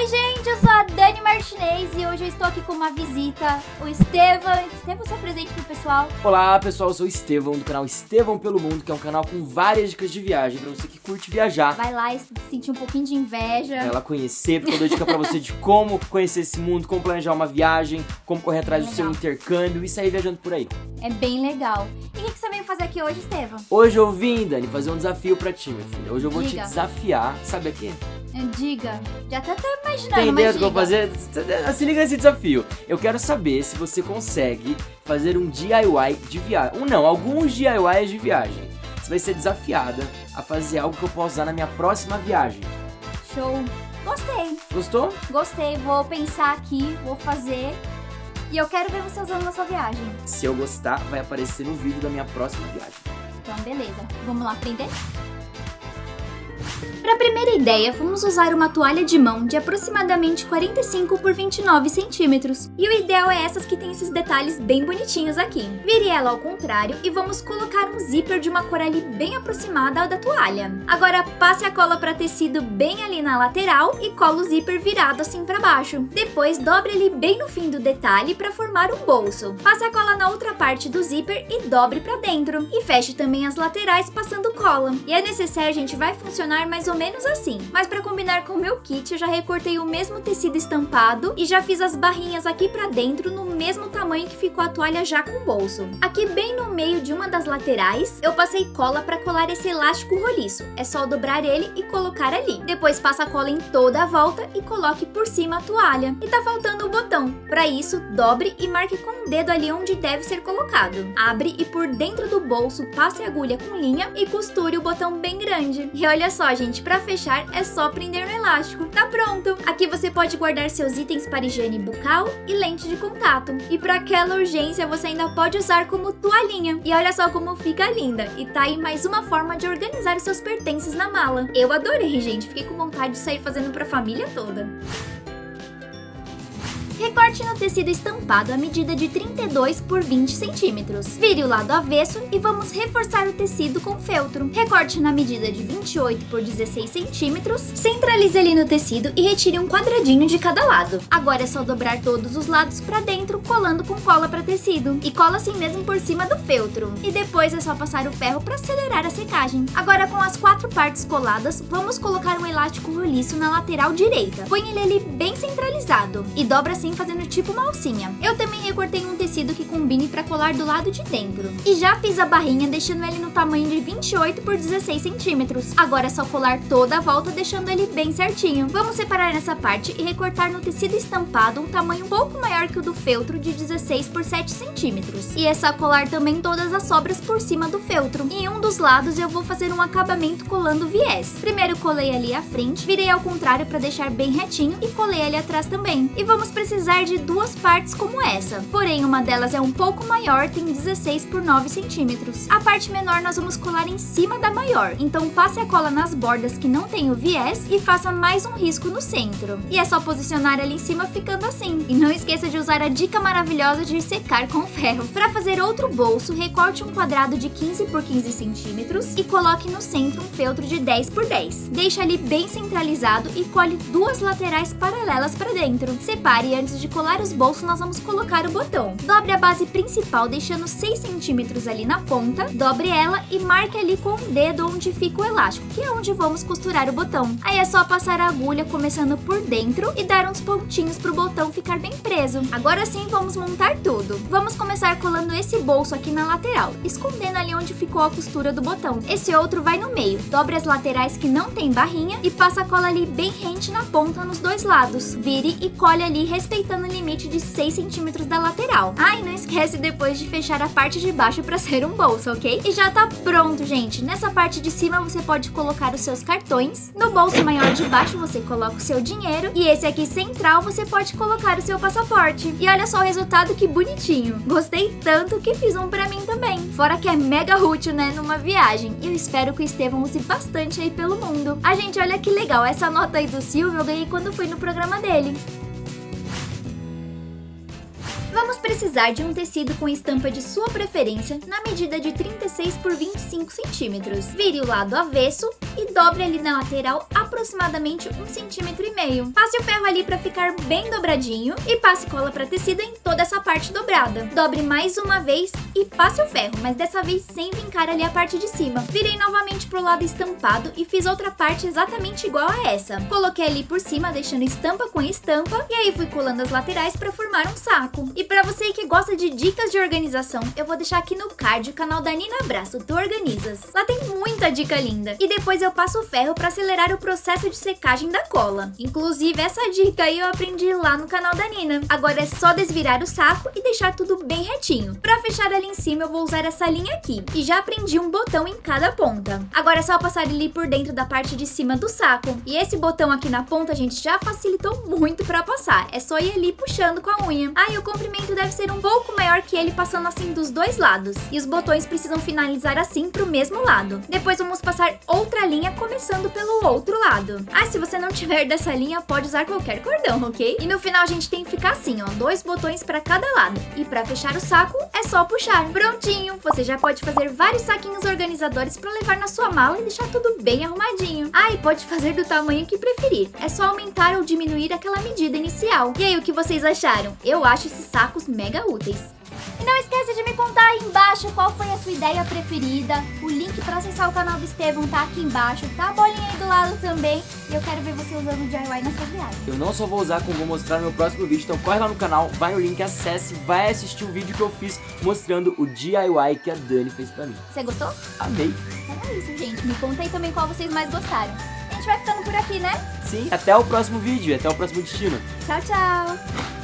Oi gente, eu sou a Dani Martinez e hoje eu estou aqui com uma visita, o Estevão. Estevão, se apresente pro pessoal. Olá pessoal, eu sou o Estevão do canal Estevão pelo Mundo, que é um canal com várias dicas de viagem pra você que curte viajar. Vai lá e sentir um pouquinho de inveja. Vai lá conhecer, porque eu dou dica pra você de como conhecer esse mundo, como planejar uma viagem, como correr atrás do seu intercâmbio e sair viajando por aí. É bem legal. E o que você veio fazer aqui hoje, Estevão? Hoje eu vim, Dani, fazer um desafio pra ti, minha filha. Hoje eu vou te Diga. desafiar, sabe aqui? Diga. Já até tô imaginando, Tem mas ideia do que eu diga. vou fazer? Se liga nesse desafio. Eu quero saber se você consegue fazer um DIY de viagem. Alguns DIYs de viagem. Você vai ser desafiada a fazer algo que eu possa usar na minha próxima viagem. Show. Gostei. Gostou? Gostei. Vou pensar aqui, vou fazer. E eu quero ver você usando na sua viagem. Se eu gostar, vai aparecer no vídeo da minha próxima viagem. Então, beleza. Vamos lá aprender? Para a primeira ideia, vamos usar uma toalha de mão de aproximadamente 45 por 29 centímetros. E o ideal é essas que tem esses detalhes bem bonitinhos aqui. Vire ela ao contrário e vamos colocar um zíper de uma cor ali bem aproximada ao da toalha. Agora passe a cola para tecido bem ali na lateral e cola o zíper virado assim para baixo. Depois dobre ele bem no fim do detalhe para formar um bolso. Passe a cola na outra parte do zíper e dobre para dentro. E feche também as laterais passando cola. E é necessário, gente, vai funcionar mais ou menos assim, mas para combinar com o meu kit eu já recortei o mesmo tecido estampado e já fiz as barrinhas aqui para dentro no mesmo tamanho que ficou a toalha já com o bolso. Aqui bem no meio de uma das laterais eu passei cola para colar esse elástico roliço, é só dobrar ele e colocar ali. Depois passa a cola em toda a volta e coloque por cima a toalha. E tá faltando o botão, para isso dobre e marque com o dedo ali onde deve ser colocado. Abre e por dentro do bolso passe a agulha com linha e costure o botão bem grande. E olha só, gente, para fechar é só prender no elástico. Tá pronto! Aqui você pode guardar seus itens para higiene bucal e lente de contato. E para aquela urgência você ainda pode usar como toalhinha. E olha só como fica linda! E tá aí mais uma forma de organizar seus pertences na mala. Eu adorei, gente! Fiquei com vontade de sair fazendo pra família toda. Recorte no tecido estampado a medida de 32 por 20 centímetros. Vire o lado avesso e vamos reforçar o tecido com feltro. Recorte na medida de 28 por 16 centímetros. Centralize ali no tecido e retire um quadradinho de cada lado. Agora é só dobrar todos os lados para dentro, colando com cola para tecido. E cola assim mesmo por cima do feltro. E depois é só passar o ferro para acelerar a secagem. Agora com as 4 partes coladas, vamos colocar um elástico roliço na lateral direita. Põe ele ali bem centralizado. E dobra assim fazendo tipo uma alcinha. Eu também recortei um tecido que combine para colar do lado de dentro. E já fiz a barrinha deixando ele no tamanho de 28 por 16 centímetros. Agora é só colar toda a volta deixando ele bem certinho. Vamos separar nessa parte e recortar no tecido estampado um tamanho um pouco maior que o do feltro de 16 por 7 centímetros. E é só colar também todas as sobras por cima do feltro. E em um dos lados eu vou fazer um acabamento colando viés. Primeiro colei ali à frente, virei ao contrário para deixar bem retinho e colei ali atrás também. E vamos precisar de duas partes como essa, porém uma delas é um pouco maior, tem 16 por 9 centímetros. A parte menor nós vamos colar em cima da maior, então passe a cola nas bordas que não tem o viés e faça mais um risco no centro. E é só posicionar ali em cima ficando assim. E não esqueça de usar a dica maravilhosa de secar com ferro. Para fazer outro bolso, recorte um quadrado de 15 por 15 centímetros e coloque no centro um feltro de 10 por 10. Deixe ali bem centralizado e cole duas laterais paralelas para dentro. Separe antes de colar os bolsos, nós vamos colocar o botão. Dobre a base principal, deixando 6 centímetros ali na ponta, dobre ela e marque ali com o dedo onde fica o elástico, que é onde vamos costurar o botão. Aí é só passar a agulha começando por dentro e dar uns pontinhos para o botão ficar bem preso. Agora sim, vamos montar tudo. Vamos começar colando esse bolso aqui na lateral, escondendo ali onde ficou a costura do botão. Esse outro vai no meio. Dobre as laterais que não tem barrinha e passa a cola ali bem rente na ponta nos dois lados. Vire e cole ali respeitando no limite de 6 centímetros da lateral. Ah, e não esquece depois de fechar a parte de baixo para ser um bolso, ok? E já tá pronto, gente. Nessa parte de cima você pode colocar os seus cartões. No bolso maior de baixo você coloca o seu dinheiro. E esse aqui central você pode colocar o seu passaporte. E olha só o resultado, que bonitinho. Gostei tanto que fiz um pra mim também. Fora que é mega útil, né, numa viagem. E eu espero que o Estevão use bastante aí pelo mundo. Ah, gente, olha que legal. Essa nota aí do Silvio eu ganhei quando fui no programa dele. Vamos precisar de um tecido com estampa de sua preferência na medida de 36 por 25 centímetros. Vire o lado avesso e dobre ali na lateral aproximadamente 1,5 cm. Passe o ferro ali para ficar bem dobradinho e passe cola para tecido em toda essa parte dobrada. Dobre mais uma vez e passe o ferro, mas dessa vez sem vincar ali a parte de cima. Virei novamente pro lado estampado e fiz outra parte exatamente igual a essa. Coloquei ali por cima, deixando estampa com estampa, e aí fui colando as laterais para formar um saco. E para você que gosta de dicas de organização, eu vou deixar aqui no card o canal da Nina Braço, Tu Organizas. Lá tem muita dica linda. E depois eu passo o ferro para acelerar o processo de secagem da cola. Inclusive, essa dica aí eu aprendi lá no canal da Nina. Agora é só desvirar o saco e deixar tudo bem retinho. Para fechar ali em cima, eu vou usar essa linha aqui. E já prendi um botão em cada ponta. Agora é só passar ali por dentro da parte de cima do saco. E esse botão aqui na ponta, gente, já facilitou muito para passar. É só ir ali puxando com a unha. Ah, e o comprimento deve ser um pouco maior que ele, passando assim dos dois lados. E os botões precisam finalizar assim pro mesmo lado. Depois vamos passar outra linha, começando pelo outro lado. Ah, se você não tiver dessa linha, pode usar qualquer cordão, ok? E no final a gente tem que ficar assim, ó, 2 botões para cada lado. E para fechar o saco, é só puxar. Prontinho! Você já pode fazer vários saquinhos organizadores para levar na sua mala e deixar tudo bem arrumadinho. Ah, e pode fazer do tamanho que preferir. É só aumentar ou diminuir aquela medida inicial. E aí, o que vocês acharam? Eu acho esses sacos mega úteis. E não esqueça de me contar aí embaixo qual foi a sua ideia preferida. O link para acessar o canal do Estevão tá aqui embaixo, tá a bolinha aí do lado também. E eu quero ver você usando o DIY nas suas viagens. Eu não só vou usar, como vou mostrar no meu próximo vídeo. Então corre lá no canal, vai no link, acesse, vai assistir o vídeo que eu fiz mostrando o DIY que a Dani fez pra mim. Você gostou? Amei! Então é isso, gente. Me conta aí também qual vocês mais gostaram. A gente vai ficando por aqui, né? Sim, até o próximo vídeo, até o próximo destino. Tchau, tchau!